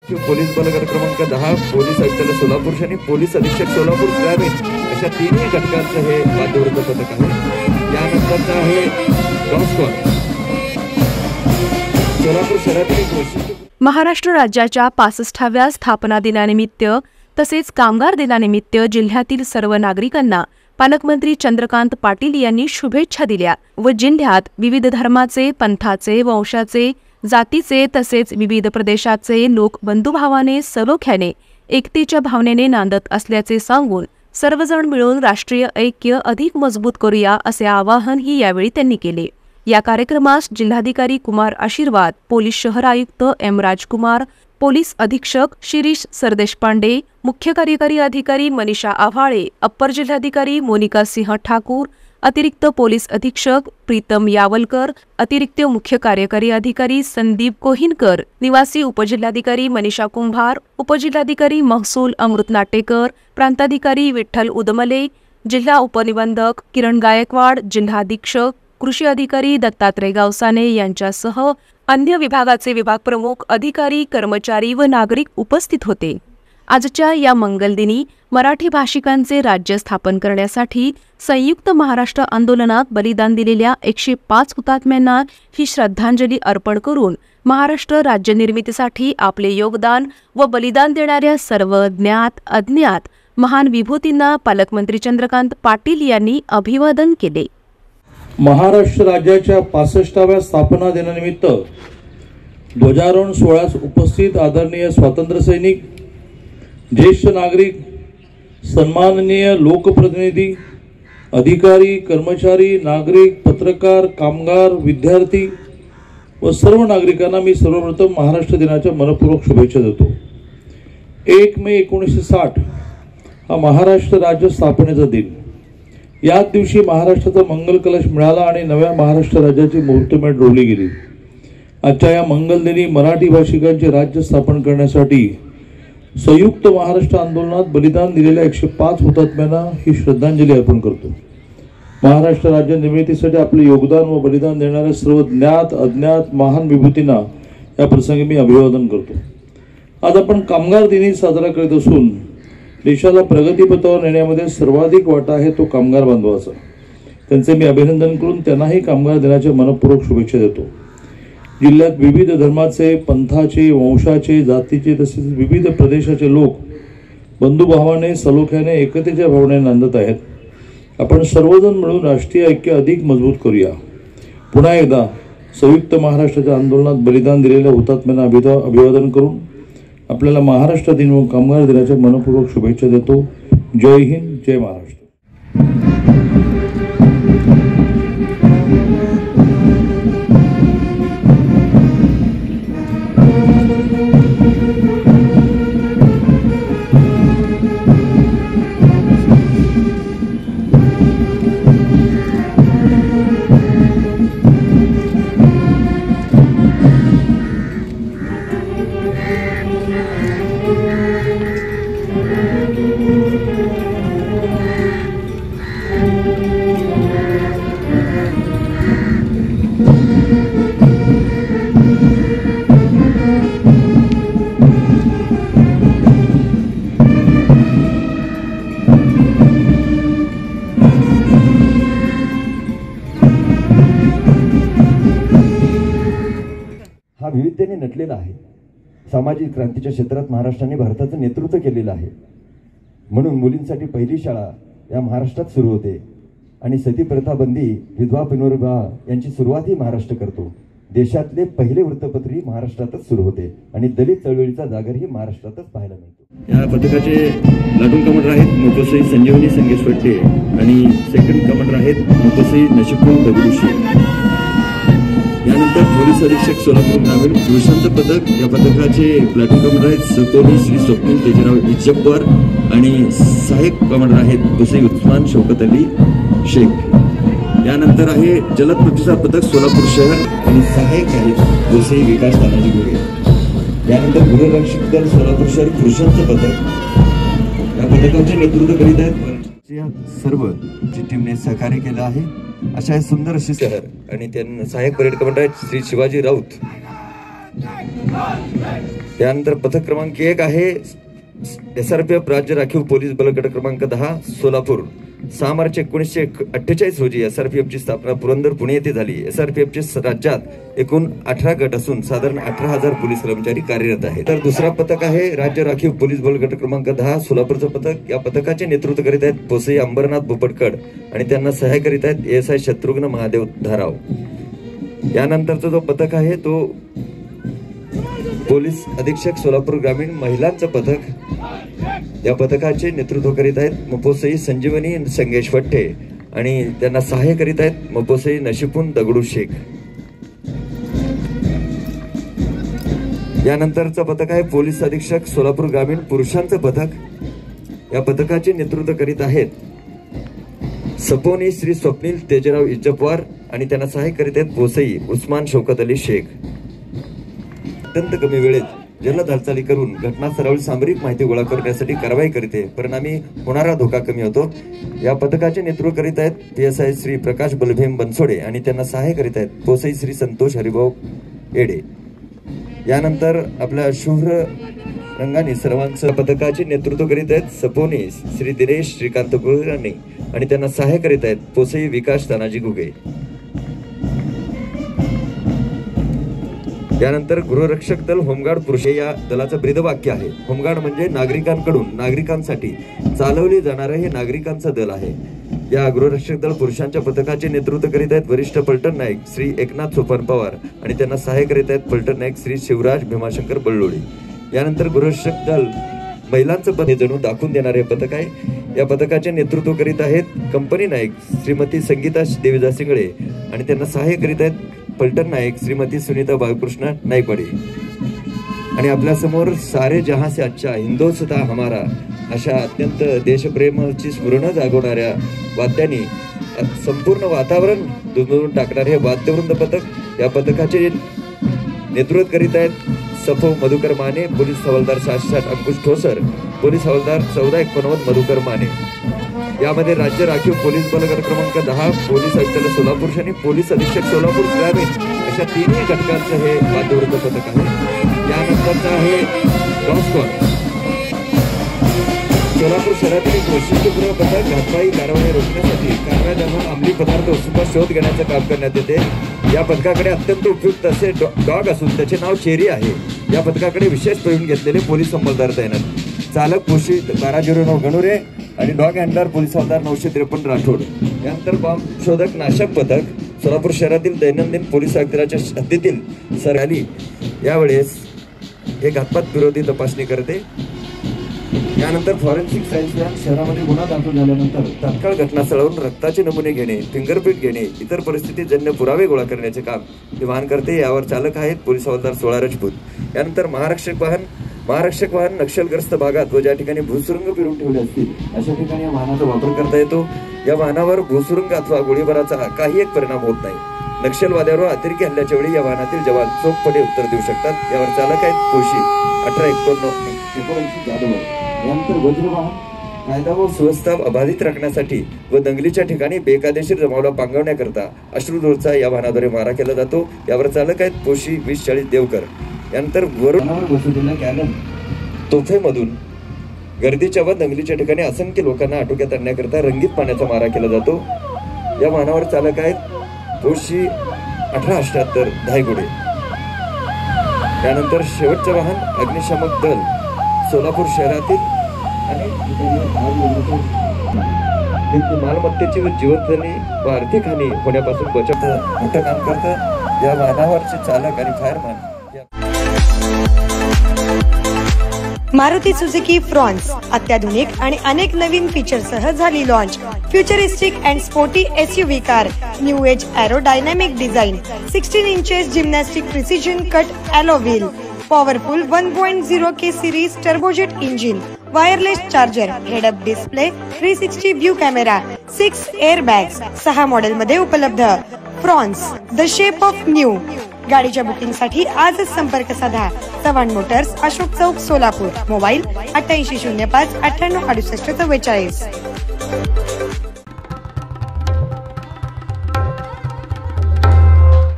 Police बल गट क्रमांक 10, पोलीस आयुक्तालय सोलापूर शहर, पोलीस अधीक्षक सोलापूर ग्रामीण अशा तिन्ही घटकांचं हे वाद्यवृत्त पथक आहे। यानंतरचं आहे डॉस्कॉन सोलापूर शहरातील महाराष्ट्र राज्याच्या 65व्या स्थापना दिनानिमित्त तसेच कामगार दिनानिमित्त जिल्ह्यातील सर्व नागरिकांना पालकमंत्री चंद्रकांत पाटील यांनी शुभेच्छा दिल्या व जिल्ह्यात विविध धर्माचे, पंथाचे, वंशाचे, जातीचे तसेच विविध प्रदेशाचे लोक बंधुभावाने सलोख्याने एकतेच्या भावनेने नांदत असल्याचे सांगून सर्वजण मिळून राष्ट्रीय ऐक्य अधिक मजबूत करूया असे आवाहनही यावेळी त्यांनी केले। या कार्यक्रमास जिल्हाधिकारी कुमार आशीर्वाद, पोलीस शहर आयुक्त एम राजकुमार, पोलीस अधीक्षक शिरीष सरदेशपांडे, मुख्य कार्यकारी अधिकारी मनीषा आव्हाळे, अप्पर जिल्हाधिकारी मोनिका सिंह ठाकूर, अतिरिक्त पोलीस अधीक्षक प्रीतम यावलकर, अतिरिक्त मुख्य कार्यकारी अधिकारी संदीप कोहिनकर, निवासी उपजिल्हाधिकारी मनीषा कुंभार, उपजिल्हाधिकारी महसूल अमृत नाटेकर, प्रांताधिकारी विठ्ठल उदमले, जिल्हा उपनिबंधक किरण गायकवाड, जिल्हा अधीक्षक कृषी अधिकारी दत्तात्रय गावसाने यांच्यासह अन्य विभागाचे विभाग प्रमुख, अधिकारी, कर्मचारी व नागरिक उपस्थित होते। आजच्या या मंगलदिनी मराठी भाषिकांचे राज्य स्थापन करण्यासाठी संयुक्त महाराष्ट्र आंदोलनात बलिदान दिलेल्या 105 हुतात्म्यांना ही श्रद्धांजली अर्पण करून महाराष्ट्र राज्य निर्मितीसाठी आपले योगदान व बलिदान देणाऱ्या सर्व ज्ञात अज्ञात महान विभूतींना पालकमंत्री चंद्रकांत पाटील यांनी अभिवादन केले। महाराष्ट्र राज्याच्या 65व्या स्थापना दिनानिमित्त ध्वजारोहण सोहळ्यास उपस्थित आदरणीय स्वातंत्र्य सैनिक, ज्येष्ठ नागरिक, सन्माननीय लोकप्रतिनिधी, अधिकारी, कर्मचारी, नागरिक, पत्रकार, कामगार, विद्यार्थी व सर्व नागरिकांना मी सर्वप्रथम महाराष्ट्र दिनाच्या मनपूर्वक शुभेच्छा देतो। 1 मे 1960 हा महाराष्ट्र राज्य स्थापनेचा दिन। याच दिवशी महाराष्ट्राचा मंगल कलश मिळाला आणि नव्या महाराष्ट्र राज्याची मुहूर्तमेढ रोवली गेली। आजच्या या मंगलदिनी मराठी भाषिकांचे राज्य स्थापन करण्यासाठी संयुक्त महाराष्ट्र आंदोलनात बलिदान दिलेल्या 105 हुतात्म्यांना ही श्रद्धांजली अर्पण करतो। महाराष्ट्र राज्य निर्मितीसाठी आपले योगदान व बलिदान देणाऱ्या सर्व ज्ञात अज्ञात महान विभूतींना या प्रसंगी मी अभिवादन करतो। आज आपण कामगार दिनी साजरा करत असून देशाला प्रगतीपथावर नेण्यामध्ये सर्वाधिक वाटा आहे तो कामगार बांधवाचा। त्यांचे मी अभिनंदन करून त्यांनाही कामगार दिनाच्या मनपूर्वक शुभेच्छा देतो। जिल्ह्यात विविध धर्माचे, पंथाचे, वंशाचे, जातीचे तसेच विविध प्रदेशाचे लोक बंधुभावाने सलोख्याने एकतेच्या भावनेने नांदत आहेत। आपण सर्वजण मिळून राष्ट्रीय ऐक्य अधिक मजबूत करूया। पुन्हा एकदा संयुक्त महाराष्ट्राच्या आंदोलनात बलिदान दिलेल्या हुतात्म्यांना अभिवादन करून आपल्याला महाराष्ट्र दिन व कामगार दिनाच्या मनपूर्वक शुभेच्छा देतो। जय हिंद, जय महाराष्ट्र। हा विविधतेने नटलेला आहे। सामाजिक क्रांतीच्या क्षेत्रात महाराष्ट्राने भारताचं नेतृत्व केलेलं आहे। म्हणून मुलींसाठी पहिली शाळा या महाराष्ट्रात सुरू होते आणि सती प्रथा बंदी, विधवा पुनर्विवाह यांची सुरुवात ही महाराष्ट्र करतो। देशातले पहिले वृत्तपत्रही महाराष्ट्रातच सुरू होते आणि दलित चळवळीचा जागरही महाराष्ट्रातच पाहायला मिळतो। या पथकाचे लाटून कमांडर आहेत मोकोसई संजीवनी संगेश्वरटे आणि सेकंड कमांडर आहेत मोकोसई नशिबकुल दगडूशी। यानंतर पोलीस अधीक्षक सोलापूर ग्रामीण भूषणचं पथक, या पथकाचे प्लाटून कमांडर आहेत सकोनी श्री स्वप्नील तेजराव इच्छप्पर आणि सहाय्यक कमांडर आहेत गोसाई उस्मान शौकत अली शेख। यानंतर आहे जलद प्रतिसाद पथक सोलापूर शहर आणि सहाय्यक आहेत गोसाई विकास तानाजी गुरे। यानंतर गृहरक्षक दल सोलापूर शहर भूषणचं पथक, या पथकाचे नेतृत्व करीत आहेत सर्व जी टीमने सहकार्य केलं आहे अशा सुंदर अशी शहर आणि त्यांना सहाय्यक परेड कमांडर आहेत श्री शिवाजी राऊत। त्यानंतर पथक क्रमांक 1 आहे SRPF राज्य राखीव पोलीस बल गट क्रमांक 10 सोलापूर. 6 मार्च 1948 रोजी SRPF ची स्थापना पुरंदर पुणे येथे झाली. SRPF चे राज्यात एकूण 18 गट असून साधारण 18,000 पोलीस कर्मचारी कार्यरत आहेत. तर दुसरा पथक आहे राज्य राखीव पोलीस बल गट क्रमांक 10 सोलापूरचं पथक. या पथकाचे नेतृत्व करीत आहेत पोसई अंबरनाथ बोपटकड आणि त्यांना सहाय्य करीत आहेत ASI शत्रुघ्न महादेव धाराव. यानंतरचा जो पथक आहे तो पोलीस अधीक्षक सोलापूर ग्रामीण महिलांचं पथक. या पथकाचे नेतृत्व करीत आहेत मपोसई संजीवनी संगेश फट्टे आणि त्यांना सहाय्य करीत आहेत मपोसई नशिपून दगडू शेख. यानंतरचं पथक आहे पोलीस अधीक्षक सोलापूर ग्रामीण पुरुषांचं पथक. या पथकाचे नेतृत्व करीत आहेत सपोनी श्री स्वप्नील तेजराव इज्जपवार आणि त्यांना सहाय्य करीत आहेत पोसई उस्मान शौकत अली शेख. अत्यंत कमी वेळेत जलद हालचाली करून घटनास्थळावर सामरिक माहिती गोळा करण्यासाठी कारवाई करते, परिणामी होणारा धोका कमी होतो. या पथकाचे नेतृत्व करीत आहेत PSI श्री प्रकाश बलभीम बनसोडे आणि त्यांना सहाय्य करीत आहेत पोसई श्री संतोष हरिभाऊ एडे. यानंतर आपल्या शुभ्र रंगाने सर्वांचं पथकाचे नेतृत्व करीत आहेत सपोनी श्री दिनेश श्रीकांत कुलकर्णी आणि त्यांना सहाय्य करीत आहेत पोसई विकास तानाजी घुगे. यानंतर गृहरक्षक दल होमगार्ड पुरुष या दलाचं ब्रीदवाक्य आहे. होमगार्ड म्हणजे नागरिकांकडून नागरिकांसाठी चालवले जाणारे हे नागरिकांचं दल आहे. या गृहरक्षक दल पुरुषांच्या पथकाचे नेतृत्व करीत आहेत वरिष्ठ पलटण नायक श्री एकनाथ सोपान पवार आणि त्यांना सहाय्य करीत आहेत पलटण नायक श्री शिवराज भीमाशंकर बल्लोळी. यानंतर गृहरक्षक दल महिलांचं पद हे जणू दाखवून देणारे पथक आहे. या पथकाचे नेतृत्व करीत आहेत कंपनी नायक श्रीमती संगीता देवीदास सिंगळे आणि त्यांना सहाय्य करीत आहेत पलटण नायक श्रीमती सुनीता बाळकृष्ण नाईकवाडी. आणि आपल्या समोर सारे जहां से अच्छा हिंदोस्ता हमारा अशा अत्यंत देशप्रेमाची स्फुरण जागवणाऱ्या वाद्यांनी संपूर्ण वातावरण दुमदुमून टाकणारे हे वाद्यवृंद पथक. या पथकाचे नेतृत्व करीत आहेत सफो मधुकर माने, पोलीस हवालदार 66 अंकुश ठोसर, पोलीस हवालदार 1489 मधुकर माने. यामध्ये राज्य राखीव पोलीस बल गट क्रमांक 10 पोलीस आयुक्त सोलापूर आणि पोलीस अधीक्षक सोलापूर ग्रामीण अशा तिन्ही घटकांचं हे वाद्यवृंद पथक आहे. यानंतरचं आहे डॉग स्क्वॉड. सोलापूर शहरातील एक वैशिष्ट्यपूर्ण पथक घातपाई कारवाई रोखण्यासाठी कारवाई दरम्यान अंमली पदार्थ वस्तूंचा शोध घेण्याचं काम करण्यात येते. या पथकाकडे अत्यंत उपयुक्त असे डॉग असून त्याचे नाव चेरी आहे. या पथकाकडे विशेष प्रवीण घेतलेले पोलीस अंमलदार तैनात. चालक पोशी 1209 गणुरे आणि डॉग हँडलर पोलीस हवालदार 953 राठोड. यानंतर बॉम्ब शोधक नाशक पथक सोलापूर शहरातील दैनंदिन पोलीस आयुक्ताच्या हद्दीतील सरआली यावेळेस हे घातपात विरोधी तपासणी करते. यानंतर फॉरेन्सिक सायन्स लॅब शहरामध्ये गुन्हा दाखल झाल्यानंतर तात्काळ घटनास्थळावरून रक्ताचे नमुने घेणे, फिंगरप्रिंट घेणे, इतर परिस्थितीजन्य पुरावे गोळा करण्याचे काम हे वाहन करते. यावर चालक आहेत पोलीस हवालदार 16 राजपूत. यानंतर महारक्षक वाहन नक्षलग्रस्त भागात व ज्या ठिकाणी भूसुरुंग पिळून ठेवले असतील अशा ठिकाणी या वाहनाचा वापर करता येतो. या वाहनावर भूसुरुंग अथवा गोळीबाराचा काही एक परिणाम होत नाही. नक्षलवाद्यावर अतिरेकी हल्ल्याच्या वेळी या वाहनातील जवान चोखपणे उत्तर देऊ शकतात. यावर चालक आहेत पोशी 1889 जाधव. यानंतर वज्रवाहन कायदा व सुव्यवस्था अबाधित राखण्यासाठी व दंगलीच्या ठिकाणी बेकायदेशीर जमावाला पांगवण्याकरता अश्रुधूरचा या वाहनाद्वारे मारा केला जातो. यावर चालक आहेत पोशी 2040 देवकर. यानंतर वरुणावर बसवलेल्या गॅलन तोफेमधून गर्दीच्या व दंगलीच्या ठिकाणी असंख्य लोकांना आटोक्यात आणण्याकरता रंगीत पाण्याचा मारा केला जातो. या वाहनावर चालक आहेत पोशी 1878 धायगुडे. यानंतर शेवटचं वाहन अग्निशामक दल सोलापूर शहरातील मालमत्तेची व जीवनहानी व आर्थिक हानी होण्यापासून बचाव मोठं काम करतं. या वाहनावरचे चालक आणि फायरमॅन. मारुती सुझुकी फ्रॉन्स अत्याधुनिक आणि अनेक नवीन फीचरसह झाली launch. Futuristic and sporty SUV car, new age aerodynamic design, 16 inches gymnastic precision cut alloy wheel, powerful 1.0K series turbojet engine, wireless charger, head up display, 360 view camera, 6 airbags, 6 model मध्ये उपलब्ध. Fronx the shape of new. गाडीच्या booking साठी आजच संपर्क साधा. Chavan Motors, Ashok Chowk, Solapur. Mobile 8805 9868 44.